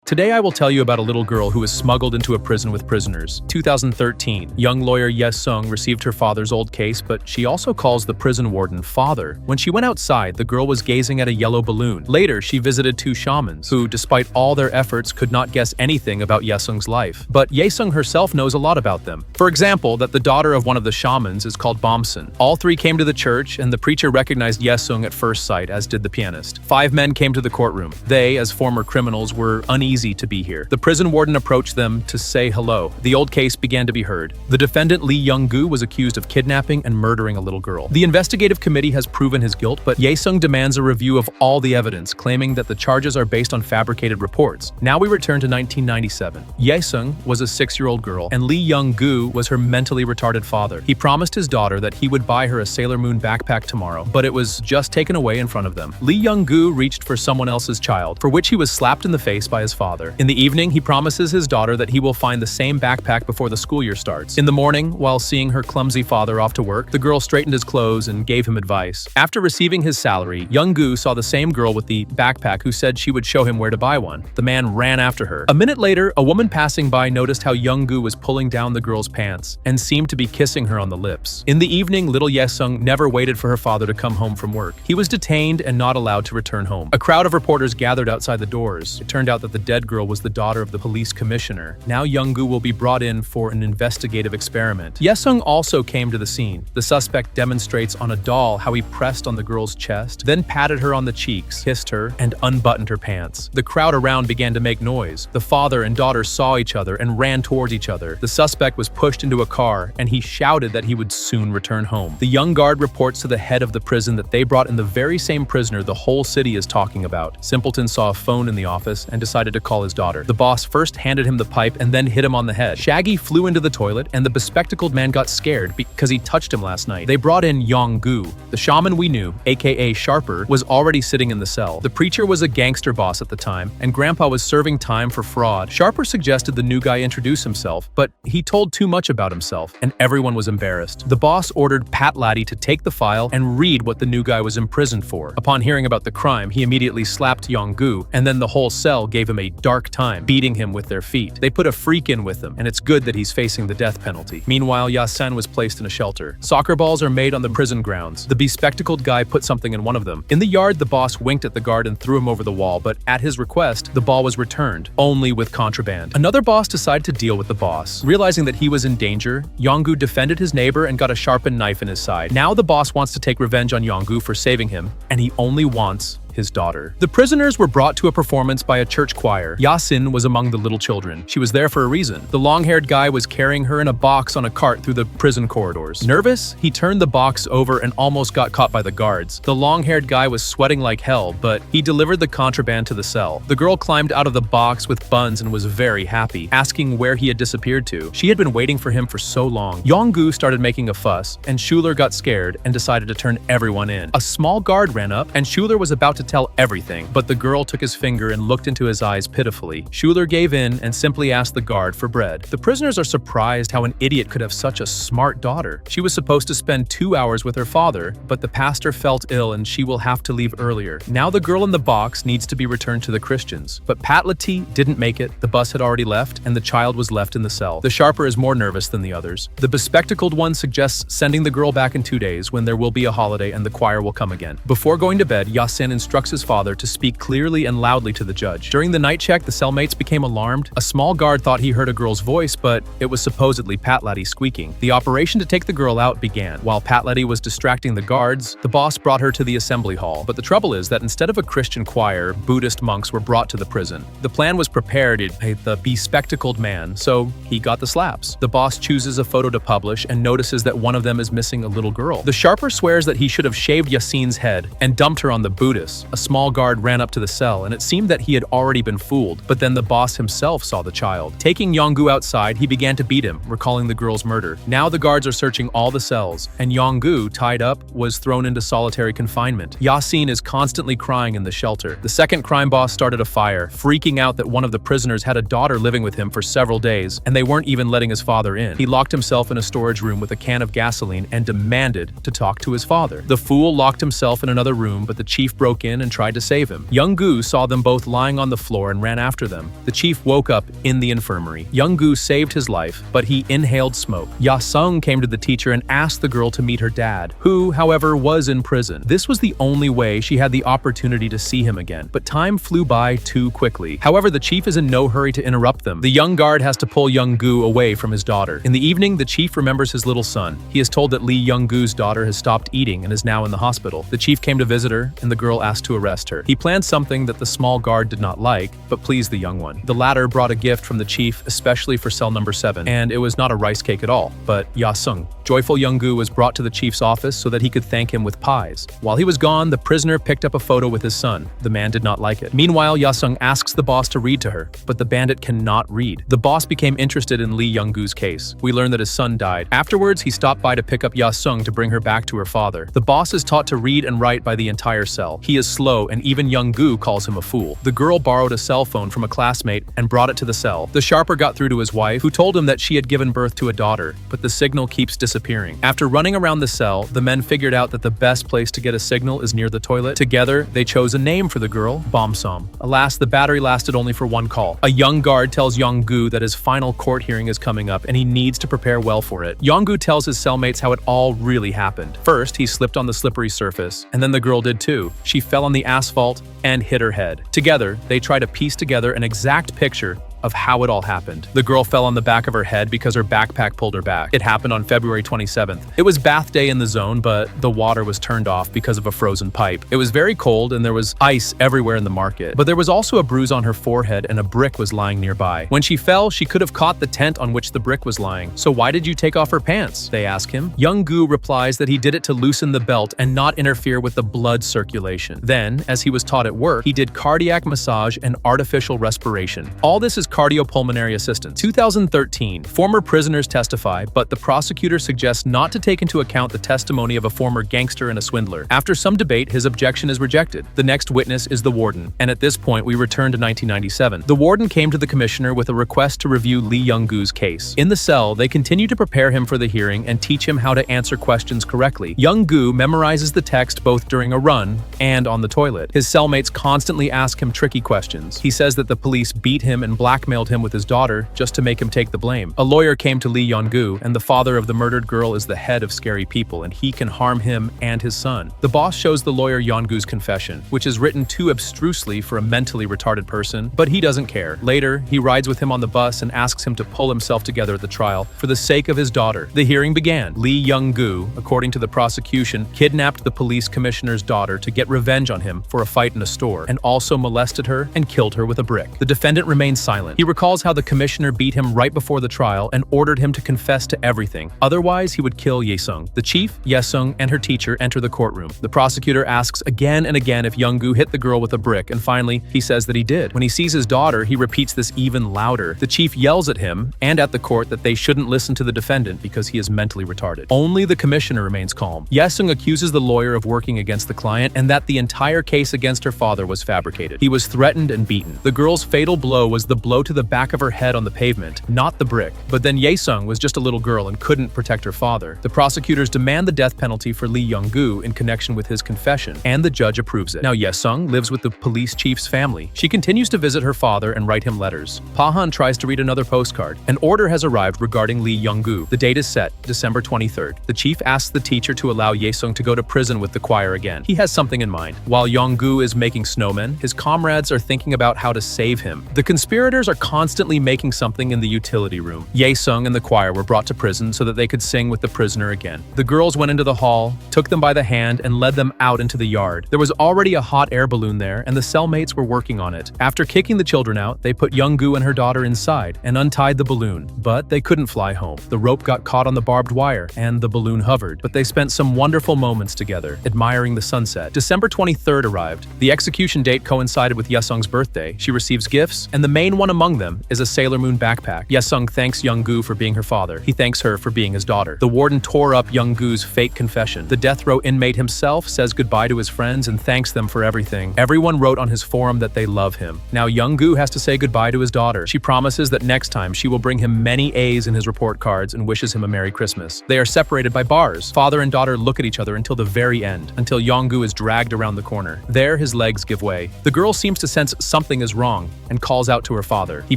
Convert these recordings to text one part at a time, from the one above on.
Today I will tell you about a little girl who was smuggled into a prison with prisoners. 2013. Young lawyer Ye Sung received her father's old case, but she also calls the prison warden father. When she went outside, the girl was gazing at a yellow balloon. Later, she visited two shamans, who, despite all their efforts, could not guess anything about Ye Sung's life. But Ye Sung herself knows a lot about them. For example, that the daughter of one of the shamans is called Bomson. All three came to the church, and the preacher recognized Ye Sung at first sight, as did the pianist. 5 men came to the courtroom. They, as former criminals, were uneasy to be here. The prison warden approached them to say hello. The old case began to be heard. The defendant Lee Young-gu was accused of kidnapping and murdering a little girl. The investigative committee has proven his guilt, but Ye Sung demands a review of all the evidence, claiming that the charges are based on fabricated reports. Now we return to 1997. Ye Sung was a 6-year-old girl, and Lee Young-gu was her mentally retarded father. He promised his daughter that he would buy her a Sailor Moon backpack tomorrow, but it was just taken away in front of them. Lee Young-gu reached for someone else's child, for which he was slapped in the face by his father. In the evening, he promises his daughter that he will find the same backpack before the school year starts. In the morning, while seeing her clumsy father off to work, the girl straightened his clothes and gave him advice. After receiving his salary, Young-gu saw the same girl with the backpack who said she would show him where to buy one. The man ran after her. A minute later, a woman passing by noticed how Young-gu was pulling down the girl's pants and seemed to be kissing her on the lips. In the evening, little Ye Sung never waited for her father to come home from work. He was detained and not allowed to return home. A crowd of reporters gathered outside the doors. It turned out that the dead girl was the daughter of the police commissioner. Now Young-gu will be brought in for an investigative experiment. Ye Sung also came to the scene. The suspect demonstrates on a doll how he pressed on the girl's chest, then patted her on the cheeks, kissed her, and unbuttoned her pants. The crowd around began to make noise. The father and daughter saw each other and ran towards each other. The suspect was pushed into a car, and he shouted that he would soon return home. The young guard reports to the head of the prison that they brought in the very same prisoner the whole city is talking about. Simpleton saw a phone in the office and decided to call his daughter. The boss first handed him the pipe and then hit him on the head. Shaggy flew into the toilet, and the bespectacled man got scared because he touched him last night. They brought in Young-gu. The shaman we knew, aka Sharper, was already sitting in the cell. The preacher was a gangster boss at the time, and Grandpa was serving time for fraud. Sharper suggested the new guy introduce himself, but he told too much about himself, and everyone was embarrassed. The boss ordered Pat Laddie to take the file and read what the new guy was imprisoned for. Upon hearing about the crime, he immediately slapped Young-gu, and then the whole cell gave him a dark time, beating him with their feet. They put a freak in with him, and it's good that he's facing the death penalty. Meanwhile, Yasen was placed in a shelter. Soccer balls are made on the prison grounds. The bespectacled guy put something in one of them. In the yard, the boss winked at the guard and threw him over the wall, but at his request, the ball was returned, only with contraband. Another boss decided to deal with the boss. Realizing that he was in danger, Young-gu defended his neighbor and got a sharpened knife in his side. Now the boss wants to take revenge on Young-gu for saving him, and he only wants his daughter. The prisoners were brought to a performance by a church choir. Yasin was among the little children. She was there for a reason. The long-haired guy was carrying her in a box on a cart through the prison corridors. Nervous, he turned the box over and almost got caught by the guards. The long-haired guy was sweating like hell, but he delivered the contraband to the cell. The girl climbed out of the box with buns and was very happy, asking where he had disappeared to. She had been waiting for him for so long. Young-gu started making a fuss, and Schuler got scared and decided to turn everyone in. A small guard ran up, and Schuler was about to tell everything, but the girl took his finger and looked into his eyes pitifully. Schuler gave in and simply asked the guard for bread. The prisoners are surprised how an idiot could have such a smart daughter. She was supposed to spend 2 hours with her father, but the pastor felt ill and she will have to leave earlier. Now the girl in the box needs to be returned to the Christians. But Pat Laddie didn't make it. The bus had already left, and the child was left in the cell. The Sharper is more nervous than the others. The bespectacled one suggests sending the girl back in 2 days when there will be a holiday and the choir will come again. Before going to bed, Yasin instructs his father to speak clearly and loudly to the judge. During the night check, the cellmates became alarmed. A small guard thought he heard a girl's voice, but it was supposedly Pat Laddie squeaking. The operation to take the girl out began. While Pat Laddie was distracting the guards, the boss brought her to the assembly hall. But the trouble is that instead of a Christian choir, Buddhist monks were brought to the prison. The plan was prepared by the bespectacled man, so he got the slaps. The boss chooses a photo to publish and notices that one of them is missing a little girl. The Sharper swears that he should have shaved Yasin's head and dumped her on the Buddhists. A small guard ran up to the cell, and it seemed that he had already been fooled, but then the boss himself saw the child. Taking Young-gu outside, he began to beat him, recalling the girl's murder. Now the guards are searching all the cells, and Young-gu, tied up, was thrown into solitary confinement. Yasin is constantly crying in the shelter. The second crime boss started a fire, freaking out that one of the prisoners had a daughter living with him for several days, and they weren't even letting his father in. He locked himself in a storage room with a can of gasoline and demanded to talk to his father. The fool locked himself in another room, but the chief broke in and tried to save him. Young-gu saw them both lying on the floor and ran after them. The chief woke up in the infirmary. Young-gu saved his life, but he inhaled smoke. Ya-sung came to the teacher and asked the girl to meet her dad, who, however, was in prison. This was the only way she had the opportunity to see him again, but time flew by too quickly. However, the chief is in no hurry to interrupt them. The young guard has to pull Young-gu away from his daughter. In the evening, the chief remembers his little son. He is told that Lee Young-gu's daughter has stopped eating and is now in the hospital. The chief came to visit her, and the girl asked to arrest her. He planned something that the small guard did not like, but pleased the young one. The latter brought a gift from the chief, especially for cell number 7, and it was not a rice cake at all, but Ya-sung. Joyful Young-gu was brought to the chief's office so that he could thank him with pies. While he was gone, the prisoner picked up a photo with his son. The man did not like it. Meanwhile, Ya-sung asks the boss to read to her, but the bandit cannot read. The boss became interested in Lee Young-gu's case. We learn that his son died. Afterwards, he stopped by to pick up Ya-sung to bring her back to her father. The boss is taught to read and write by the entire cell. He is slow, and even Young-gu calls him a fool. The girl borrowed a cell phone from a classmate and brought it to the cell. The sharper got through to his wife, who told him that she had given birth to a daughter, but the signal keeps disappearing. After running around the cell, the men figured out that the best place to get a signal is near the toilet. Together, they chose a name for the girl, Bomsom. Alas, the battery lasted only for one call. A young guard tells Young-gu that his final court hearing is coming up and he needs to prepare well for it. Young-gu tells his cellmates how it all really happened. First, he slipped on the slippery surface, and then the girl did too. She fell on the asphalt and hit her head. Together, they try to piece together an exact picture of how it all happened. The girl fell on the back of her head because her backpack pulled her back. It happened on February 27th. It was bath day in the zone, but the water was turned off because of a frozen pipe. It was very cold and there was ice everywhere in the market. But there was also a bruise on her forehead and a brick was lying nearby. When she fell, she could have caught the tent on which the brick was lying. So why did you take off her pants? They ask him. Young-gu replies that he did it to loosen the belt and not interfere with the blood circulation. Then, as he was taught at work, he did cardiac massage and artificial respiration. All this is cardiopulmonary assistance. 2013, former prisoners testify, but the prosecutor suggests not to take into account the testimony of a former gangster and a swindler. After some debate, his objection is rejected. The next witness is the warden, and at this point we return to 1997. The warden came to the commissioner with a request to review Lee Young-gu's case. In the cell, they continue to prepare him for the hearing and teach him how to answer questions correctly. Young-gu memorizes the text both during a run and on the toilet. His cellmates constantly ask him tricky questions. He says that the police beat him and blackmailed him with his daughter just to make him take the blame. A lawyer came to Lee Young-gu, and the father of the murdered girl is the head of Scary People, and he can harm him and his son. The boss shows the lawyer Young-gu's confession, which is written too abstrusely for a mentally retarded person, but he doesn't care. Later, he rides with him on the bus and asks him to pull himself together at the trial for the sake of his daughter. The hearing began. Lee Young-gu, according to the prosecution, kidnapped the police commissioner's daughter to get revenge on him for a fight in a store, and also molested her and killed her with a brick. The defendant remains silent. He recalls how the commissioner beat him right before the trial and ordered him to confess to everything. Otherwise, he would kill Ye-sung. The chief, Ye-sung, and her teacher enter the courtroom. The prosecutor asks again and again if Young-gu hit the girl with a brick, and finally, he says that he did. When he sees his daughter, he repeats this even louder. The chief yells at him and at the court that they shouldn't listen to the defendant because he is mentally retarded. Only the commissioner remains calm. Ye-sung accuses the lawyer of working against the client and that the entire case against her father was fabricated. He was threatened and beaten. The girl's fatal blow was the blow to the back of her head on the pavement, not the brick. But then Ye-sung was just a little girl and couldn't protect her father. The prosecutors demand the death penalty for Lee Young-gu in connection with his confession, and the judge approves it. Now Ye-sung lives with the police chief's family. She continues to visit her father and write him letters. Pa-han tries to read another postcard. An order has arrived regarding Lee Young-gu. The date is set, December 23rd. The chief asks the teacher to allow Ye-sung to go to prison with the choir again. He has something in mind. While Young-gu is making snowmen, his comrades are thinking about how to save him. The conspirators are constantly making something in the utility room. Ye-sung and the choir were brought to prison so that they could sing with the prisoner again. The girls went into the hall, took them by the hand, and led them out into the yard. There was already a hot air balloon there, and the cellmates were working on it. After kicking the children out, they put Young-gu and her daughter inside and untied the balloon, but they couldn't fly home. The rope got caught on the barbed wire, and the balloon hovered, but they spent some wonderful moments together, admiring the sunset. December 23rd arrived. The execution date coincided with Ye-sung's birthday. She receives gifts, and the main one among among them is a Sailor Moon backpack. Ye-sung thanks Young-gu for being her father. He thanks her for being his daughter. The warden tore up Young-gu's fake confession. The death row inmate himself says goodbye to his friends and thanks them for everything. Everyone wrote on his forum that they love him. Now Young-gu has to say goodbye to his daughter. She promises that next time she will bring him many A's in his report cards and wishes him a Merry Christmas. They are separated by bars. Father and daughter look at each other until the very end, until Young-gu is dragged around the corner. There, his legs give way. The girl seems to sense something is wrong and calls out to her father. He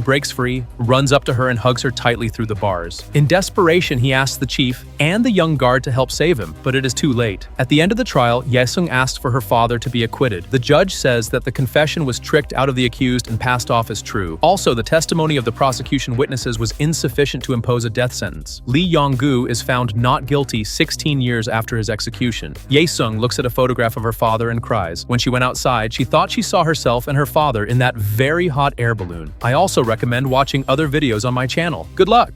breaks free, runs up to her and hugs her tightly through the bars. In desperation, he asks the chief and the young guard to help save him, but it is too late. At the end of the trial, Ye-sung asked for her father to be acquitted. The judge says that the confession was tricked out of the accused and passed off as true. Also, the testimony of the prosecution witnesses was insufficient to impose a death sentence. Lee Yong-gu is found not guilty 16 years after his execution. Ye-sung looks at a photograph of her father and cries. When she went outside, she thought she saw herself and her father in that very hot air balloon. I also recommend watching other videos on my channel. Good luck!